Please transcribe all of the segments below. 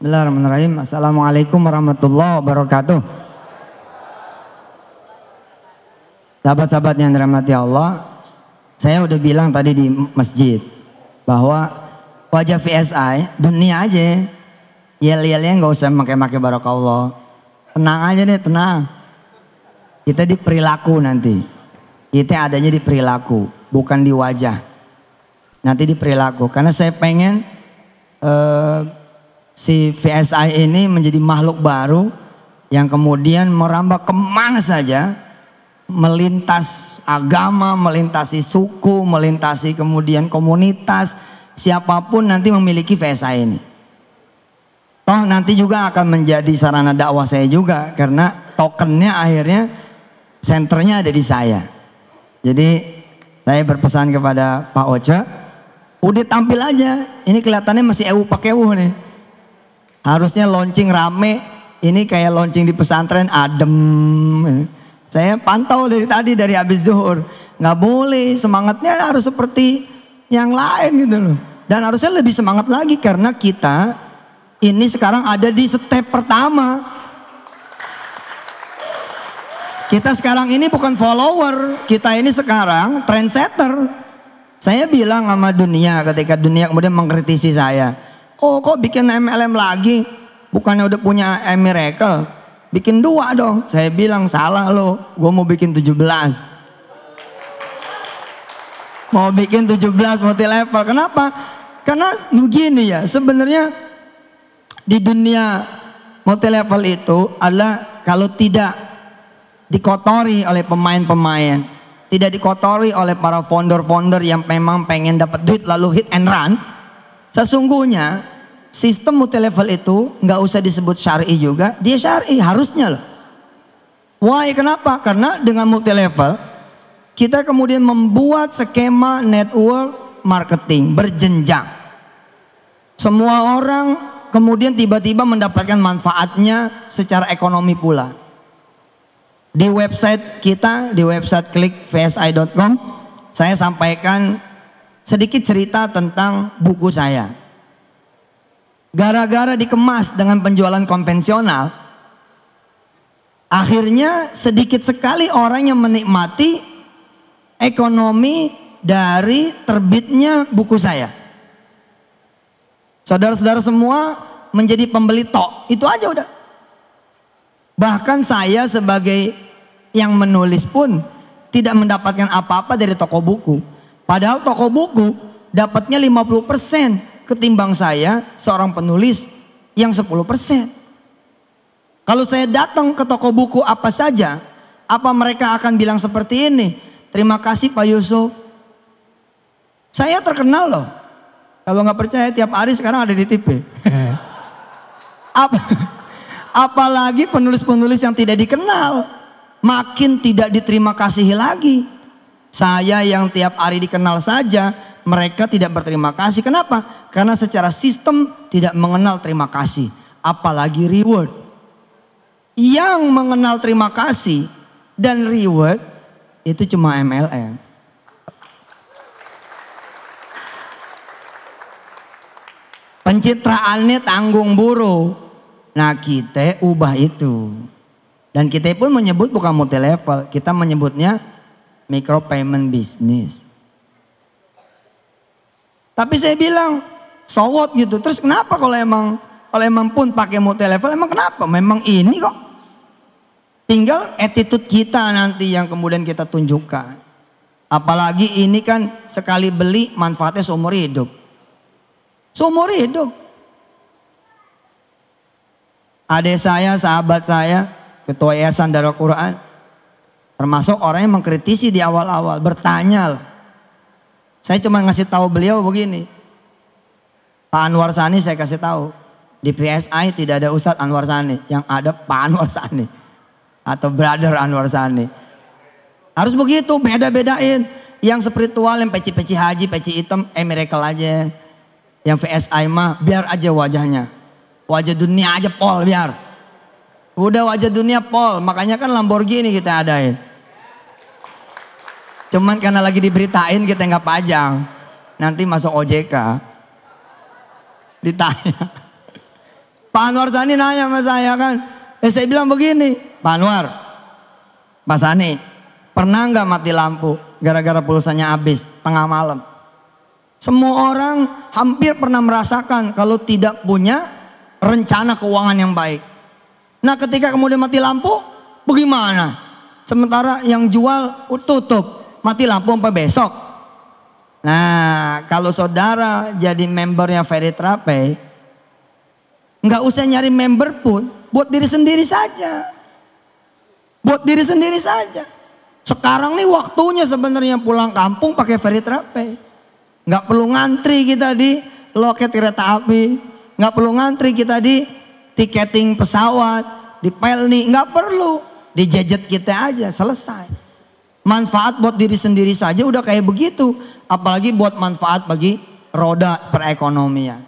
Bismillahirrahmanirrahim. Assalamualaikum warahmatullahi wabarakatuh. Sahabat-sahabat yang dirahmati Allah, saya udah bilang tadi di masjid bahwa wajah VSI dunia aja, yel-yelnya nggak usah pakai barakallah. Tenang aja deh, tenang. Kita di perilaku nanti. Kita adanya di perilaku, bukan di wajah. Nanti di perilaku. Karena saya pengen si VSI ini menjadi makhluk baru yang kemudian merambah kemana saja, melintas agama, melintasi suku, melintasi kemudian komunitas, siapapun nanti memiliki VSI ini. Toh nanti juga akan menjadi sarana dakwah saya juga, karena tokennya akhirnya senternya ada di saya. Jadi saya berpesan kepada Pak Oce, udah tampil aja, ini kelihatannya masih pakai nih. Harusnya launching rame, ini kayak launching di pesantren adem. Saya pantau dari tadi, dari habis zuhur. Nggak boleh, semangatnya harus seperti yang lain gitu loh. Dan harusnya lebih semangat lagi karena kita ini sekarang ada di step pertama. Kita sekarang ini bukan follower, kita ini sekarang trendsetter. Saya bilang sama dunia ketika dunia kemudian mengkritisi saya. Oh kok bikin MLM lagi? Bukannya udah punya Miracle? Bikin 2 dong. Saya bilang salah lo, gue mau bikin 17. Mau bikin 17 multi level. Kenapa? Karena begini ya, sebenarnya di dunia multi level itu adalah kalau tidak dikotori oleh pemain-pemain, tidak dikotori oleh para founder-founder yang memang pengen dapat duit lalu hit and run. Sesungguhnya sistem multi level itu nggak usah disebut syar'i juga, dia syar'i harusnya loh. Why? Kenapa? Karena dengan multi level kita kemudian membuat skema network marketing berjenjang. Semua orang kemudian tiba-tiba mendapatkan manfaatnya secara ekonomi pula. Di website kita, di website klikvsi.com, saya sampaikan sedikit cerita tentang buku saya. Gara-gara dikemas dengan penjualan konvensional, akhirnya sedikit sekali orang yang menikmati ekonomi dari terbitnya buku saya. Saudara-saudara semua menjadi pembeli tok, itu aja udah. Bahkan saya sebagai yang menulis pun tidak mendapatkan apa-apa dari toko buku. Padahal toko buku dapatnya 50% ketimbang saya seorang penulis yang 10%. Kalau saya datang ke toko buku apa saja, apa mereka akan bilang seperti ini? Terima kasih Pak Yusuf. Saya terkenal loh. Kalau nggak percaya tiap hari sekarang ada di TV. Apalagi penulis-penulis yang tidak dikenal, makin tidak diterima kasihi lagi. Saya yang tiap hari dikenal saja, mereka tidak berterima kasih. Kenapa? Karena secara sistem tidak mengenal terima kasih, apalagi reward. Yang mengenal terima kasih dan reward itu cuma MLM. Pencitraannya tanggung buruh. Nah kita ubah itu. Dan kita pun menyebut bukan multi level, kita menyebutnya micro payment business. Tapi saya bilang so what gitu. Terus kenapa kalau emang pun pakai multi level, emang kenapa? Memang ini kok. Tinggal attitude kita nanti yang kemudian kita tunjukkan. Apalagi ini kan sekali beli manfaatnya seumur hidup. Seumur hidup. Adik saya, sahabat saya, ketua Yayasan Darul Quran, termasuk orang yang mengkritisi di awal-awal, bertanya lah. Saya cuma ngasih tahu beliau begini, Pak Anwar Sani saya kasih tahu, di PSI tidak ada Ustadz Anwar Sani, yang ada Pak Anwar Sani atau Brother Anwar Sani. Harus begitu, beda-bedain. Yang spiritual, yang peci-peci haji, peci hitam, miracle aja. Yang VSI mah biar aja wajahnya, wajah dunia aja pol biar. Udah wajah dunia pol, makanya kan Lamborghini kita adain. Cuman karena lagi diberitain kita nggak pajang. Nanti masuk OJK ditanya, Pak Anwar Sani nanya sama saya kan. Saya bilang begini, Pak Anwar, Pak Sani, pernah nggak mati lampu gara-gara pulsanya habis tengah malam? Semua orang hampir pernah merasakan kalau tidak punya rencana keuangan yang baik. Nah ketika kemudian mati lampu, bagaimana? Sementara yang jual tutup, mati lampu sampai besok. Nah kalau saudara jadi membernya Veritrape, nggak usah nyari member pun, buat diri sendiri saja. Buat diri sendiri saja. Sekarang nih waktunya sebenarnya pulang kampung pakai Veritrape. Nggak perlu ngantri kita di loket kereta api, nggak perlu ngantri kita di tiketing pesawat, di Pelni, nggak perlu, di gadget kita aja selesai. Manfaat buat diri sendiri saja udah kayak begitu, apalagi buat manfaat bagi roda perekonomian.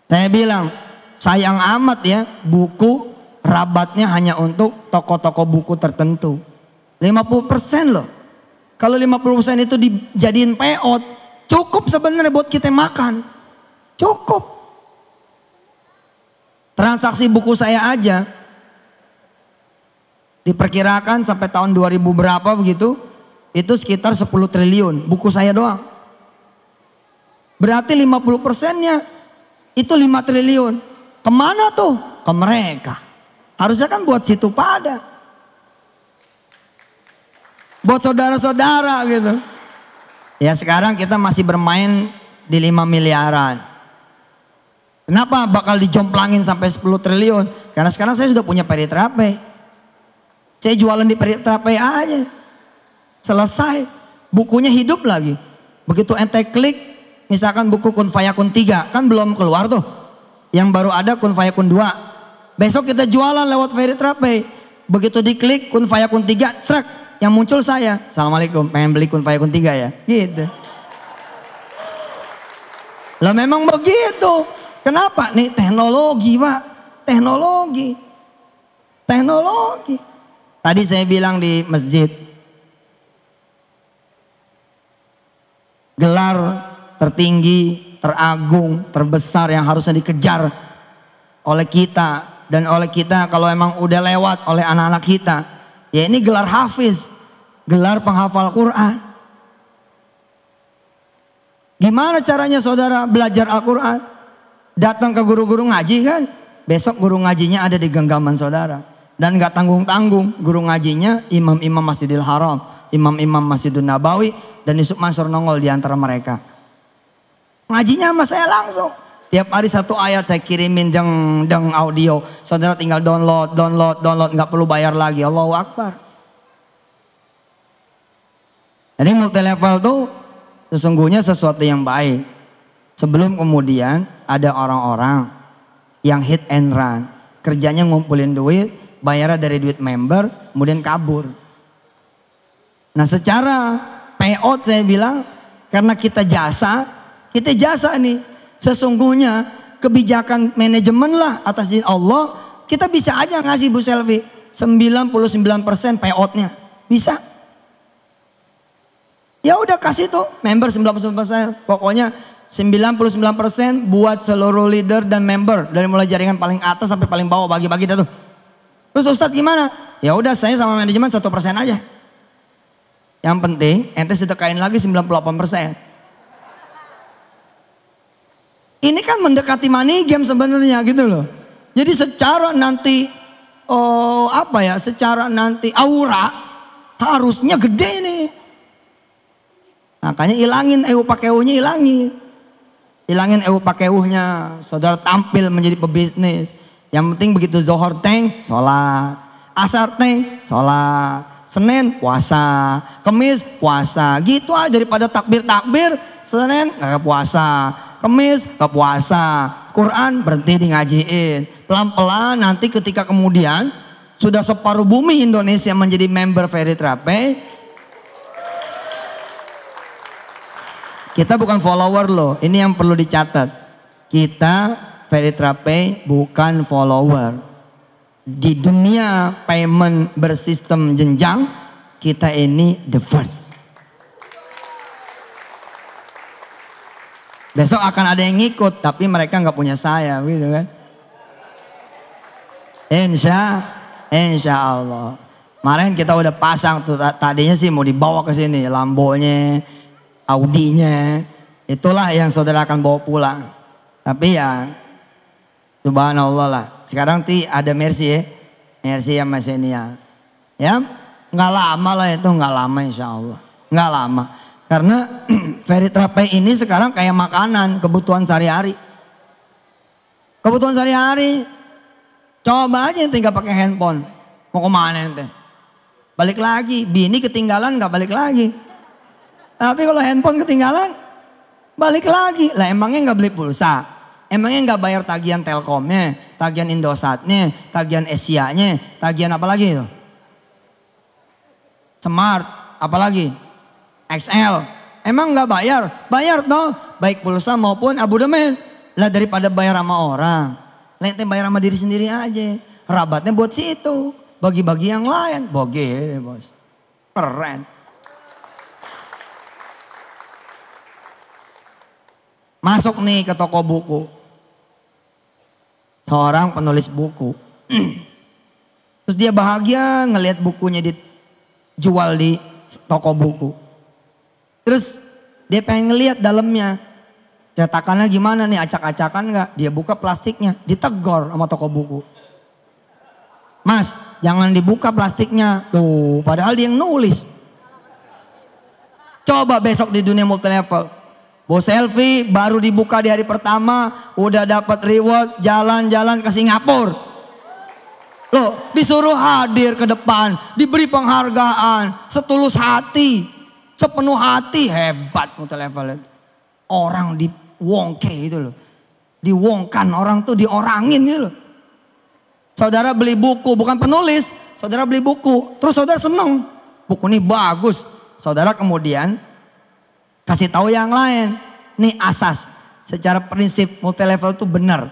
Saya bilang sayang amat ya buku rabatnya hanya untuk toko-toko buku tertentu. 50% loh. Kalau 50% itu dijadiin peot, cukup sebenarnya buat kita makan. Cukup. Transaksi buku saya aja diperkirakan sampai tahun 2000 berapa begitu, itu sekitar 10 triliun buku saya doang. Berarti 50%-nya itu 5 triliun. Kemana tuh? Ke mereka. Harusnya kan buat situ pada. Buat saudara-saudara gitu. Ya sekarang kita masih bermain di 5 miliaran. Kenapa bakal dijomplangin sampai 10 triliun? Karena sekarang saya sudah punya Veritrape. Saya jualan di Veritrape aja. Selesai. Bukunya hidup lagi. Begitu ente klik, misalkan buku Kun Fayakun 3, kan belum keluar tuh. Yang baru ada Kun Fayakun 2. Besok kita jualan lewat Veritrape. Begitu diklik Kun Fayakun 3, trek. Yang muncul saya, Assalamualaikum, pengen beli Kun Fayakun 3 ya? Gitu. Lah memang begitu. Kenapa? Nih teknologi Pak. Teknologi. Teknologi. Tadi saya bilang di masjid. Gelar tertinggi, teragung, terbesar yang harusnya dikejar oleh kita. Dan oleh kita kalau emang udah lewat oleh anak-anak kita. Ya ini gelar hafiz, gelar penghafal Quran. Gimana caranya saudara belajar Al-Quran? Datang ke guru-guru ngaji kan? Besok guru ngajinya ada di genggaman saudara. Dan gak tanggung-tanggung, guru ngajinya imam-imam Masjidil Haram, imam-imam Masjidun Nabawi, dan Yusuf Mansur nongol di antara mereka. Ngajinya sama saya langsung. Tiap hari 1 ayat saya kirimin deng audio. Saudara tinggal download, nggak perlu bayar lagi. Allahu Akbar. Jadi multi level tuh sesungguhnya sesuatu yang baik. Sebelum kemudian ada orang-orang yang hit and run. Kerjanya ngumpulin duit, bayarnya dari duit member, kemudian kabur. Nah secara payout saya bilang, karena kita jasa nih. Sesungguhnya kebijakan manajemen lah atas izin Allah, kita bisa aja ngasih Bu Selvi 99% payoutnya, bisa. Ya udah kasih tuh member 99%, pokoknya 99% buat seluruh leader dan member dari mulai jaringan paling atas sampai paling bawah, bagi-bagi dah tuh. Terus Ustadz gimana? Ya udah saya sama manajemen 1% aja. Yang penting ente sedekain lagi 98%. Ini kan mendekati money game sebenarnya gitu loh. Jadi secara nanti secara nanti aura harusnya gede nih. Makanya ilangin pakeuhnya, ilangin pakeuhnya. Saudara tampil menjadi pebisnis. Yang penting begitu Zohor teng, sholat, Asar teng, sholat, Senin puasa, Kemis puasa, gitu aja daripada takbir, Senin gak puasa, Kemis gak puasa, Quran berhenti di ngajiin. Pelan-pelan nanti ketika kemudian sudah separuh bumi Indonesia menjadi member Veritrape, kita bukan follower loh, ini yang perlu dicatat. Kita Veritrape bukan follower. Di dunia payment bersistem jenjang, kita ini the first. Besok akan ada yang ngikut, tapi mereka nggak punya saya, gitu kan? Insya Allah. Kemarin kita udah pasang tuh, tadinya sih mau dibawa ke sini, Lambonya, Audinya, itulah yang saudara akan bawa pulang. Tapi ya, subhanallah lah. Sekarang ada Mercy ya, Mercy sama Xenia. Ya, nggak lama lah itu, nggak lama insya Allah, nggak lama. Karena Veritra Pay ini sekarang kayak makanan, kebutuhan sehari-hari. Kebutuhan sehari-hari. Coba aja tinggal pakai handphone. Mau kemana ente? Balik lagi. Bini ketinggalan nggak balik lagi. Tapi kalau handphone ketinggalan, balik lagi. Lah emangnya nggak beli pulsa? Emangnya nggak bayar tagihan Telkomnya, tagihan Indosatnya, tagihan Asianya, tagihan apa lagi itu? Smart, apa lagi? XL, emang nggak bayar? Bayar toh, baik pulsa maupun abodemen. Lah daripada bayar sama orang, lente bayar sama diri sendiri aja. Rabatnya buat situ, bagi-bagi yang lain. Boge bos, keren. Masuk nih ke toko buku, seorang penulis buku. Terus dia bahagia ngelihat bukunya dijual di toko buku. Terus dia pengen ngeliat dalamnya, cetakannya gimana nih, acak-acakan nggak? Dia buka plastiknya, ditegor sama toko buku. Mas, jangan dibuka plastiknya. Tuh, padahal dia yang nulis. Coba besok di dunia multilevel, Bos Selfie baru dibuka di hari pertama, udah dapat reward, jalan-jalan ke Singapura. Loh, disuruh hadir ke depan, diberi penghargaan, setulus hati. Sepenuh hati, hebat multilevel itu. Orang diwongke itu loh. Diwongkan, orang tuh diorangin gitu loh. Saudara beli buku, bukan penulis. Saudara beli buku, terus saudara seneng. Buku ini bagus. Saudara kemudian kasih tahu yang lain. Nih asas, secara prinsip multilevel itu benar.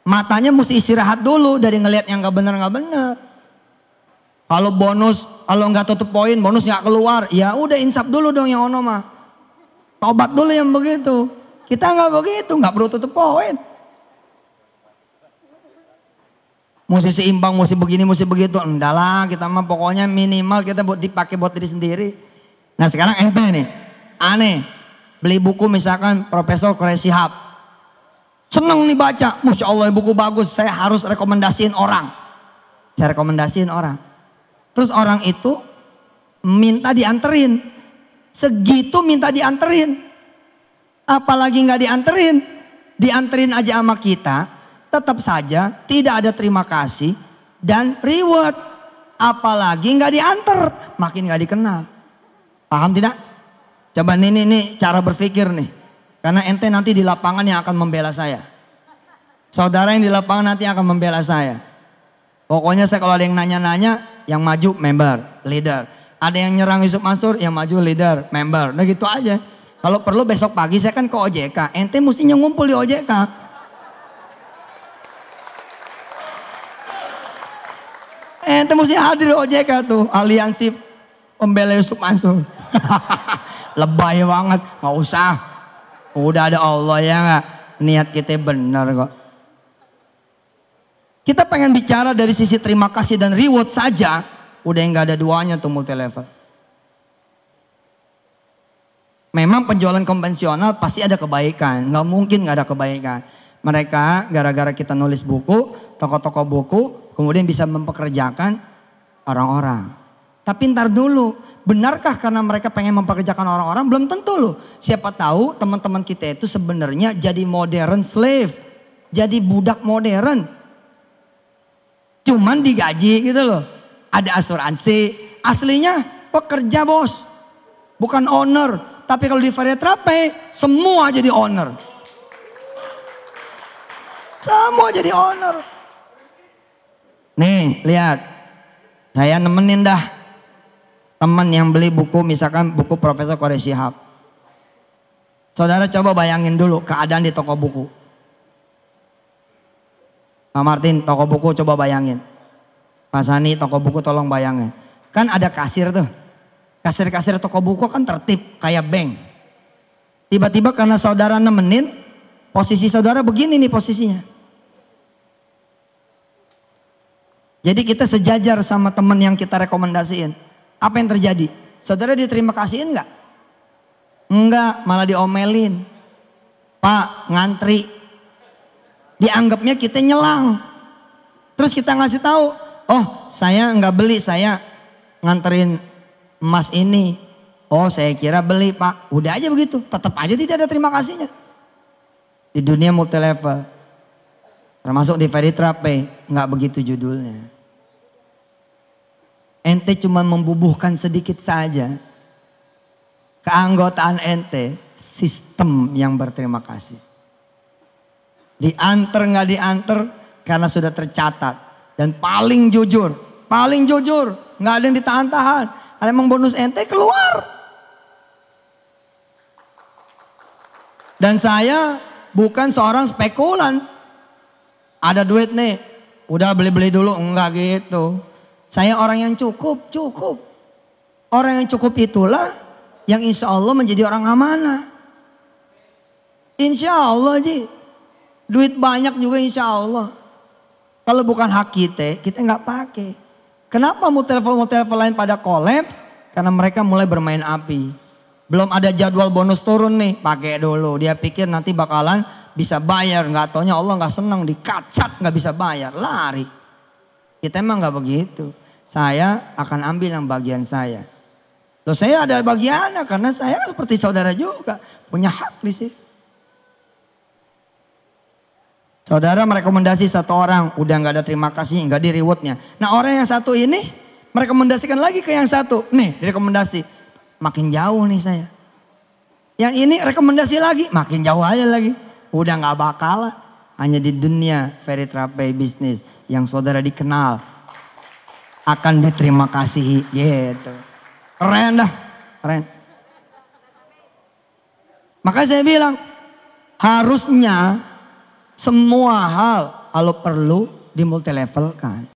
Matanya mesti istirahat dulu dari ngelihat yang gak benar. Kalau bonus, kalau nggak tutup poin, bonus nggak keluar, ya udah insap dulu dong yang ono mah. Tobat dulu yang begitu. Kita nggak begitu, nggak perlu tutup poin. Mesti seimbang, mesti begini, mesti begitu. Enggak lah, kita mah pokoknya minimal kita buat dipakai buat diri sendiri. Nah sekarang ente nih, aneh, beli buku misalkan Profesor Quraish Shihab. Seneng nih baca, Masya Allah buku bagus, saya harus rekomendasiin orang. Saya rekomendasiin orang. Terus orang itu minta dianterin. Segitu minta dianterin. Apalagi nggak dianterin. Dianterin aja sama kita. Tetap saja tidak ada terima kasih dan reward. Apalagi nggak dianter. Makin nggak dikenal. Paham tidak? Coba nih cara berpikir nih. Karena ente nanti di lapangan yang akan membela saya. Saudara yang di lapangan nanti akan membela saya. Pokoknya saya kalau ada yang nanya-nanya, yang maju member, leader. Ada yang nyerang Yusuf Mansur, yang maju leader, member. Nah gitu aja. Kalau perlu besok pagi saya kan ke OJK. Ente mestinya ngumpul di OJK. Ente mesti hadir di OJK tuh. Aliansi Pembela Yusuf Mansur. Lebay banget. Gak usah. Udah ada Allah ya gak? Niat kita benar kok. Kita pengen bicara dari sisi terima kasih dan reward saja, udah nggak ada duanya tuh multilevel. Memang penjualan konvensional pasti ada kebaikan, nggak mungkin nggak ada kebaikan. Mereka gara-gara kita nulis buku, toko-toko buku, kemudian bisa mempekerjakan orang-orang. Tapi ntar dulu, benarkah karena mereka pengen mempekerjakan orang-orang? Belum tentu loh. Siapa tahu teman-teman kita itu sebenarnya jadi modern slave, jadi budak modern. Cuman digaji gitu loh. Ada asuransi. Aslinya pekerja bos. Bukan owner. Tapi kalau di Veritra Pay semua jadi owner. Semua jadi owner. Nih lihat. Saya nemenin dah. Teman yang beli buku misalkan buku Profesor Quraish Shihab. Saudara coba bayangin dulu keadaan di toko buku. Pak Martin, toko buku coba bayangin. Pak Sani, toko buku tolong bayangin. Kan ada kasir tuh. Kasir-kasir toko buku kan tertib kayak bank. Tiba-tiba karena saudara nemenin, posisi saudara begini nih posisinya. Jadi kita sejajar sama teman yang kita rekomendasiin. Apa yang terjadi? Saudara diterima kasihin nggak? Enggak, malah diomelin. Pak, ngantri. Dianggapnya kita nyelang. Terus kita ngasih tahu, oh saya nggak beli, saya nganterin emas ini. Oh saya kira beli Pak. Udah aja begitu, tetap aja tidak ada terima kasihnya. Di dunia multi level, termasuk di Veritrape, nggak begitu judulnya. Ente cuma membubuhkan sedikit saja keanggotaan ente, sistem yang berterima kasih. Diantar nggak diantar karena sudah tercatat. Dan paling jujur, nggak ada yang ditahan-tahan. Ada emang bonus ente keluar. Dan saya bukan seorang spekulan. Ada duit nih, udah beli-beli dulu, enggak gitu. Saya orang yang cukup. Orang yang cukup itulah yang insya Allah menjadi orang amanah. Insya Allah Ji. Duit banyak juga insya Allah. Kalau bukan hak kita nggak pakai. Kenapa multi-level lain pada kolaps? Karena mereka mulai bermain api. Belum ada jadwal bonus turun nih, pakai dulu. Dia pikir nanti bakalan bisa bayar, nggak taunya Allah nggak senang, dikacat nggak bisa bayar, lari. Kita emang nggak begitu. Saya akan ambil yang bagian saya. Loh saya ada bagiannya karena saya seperti saudara juga punya hak di situ. Saudara merekomendasi satu orang, udah nggak ada terima kasih, nggak di rewardnya. Nah orang yang satu ini merekomendasikan lagi ke yang satu, nih direkomendasi. Makin jauh nih saya. Yang ini rekomendasi lagi, makin jauh aja lagi. Udah gak bakalan. Hanya di dunia Veritrape bisnis yang saudara dikenal akan diterima kasih gitu. Keren dah, keren. Maka saya bilang harusnya semua hal kalau perlu dimultilevelkan.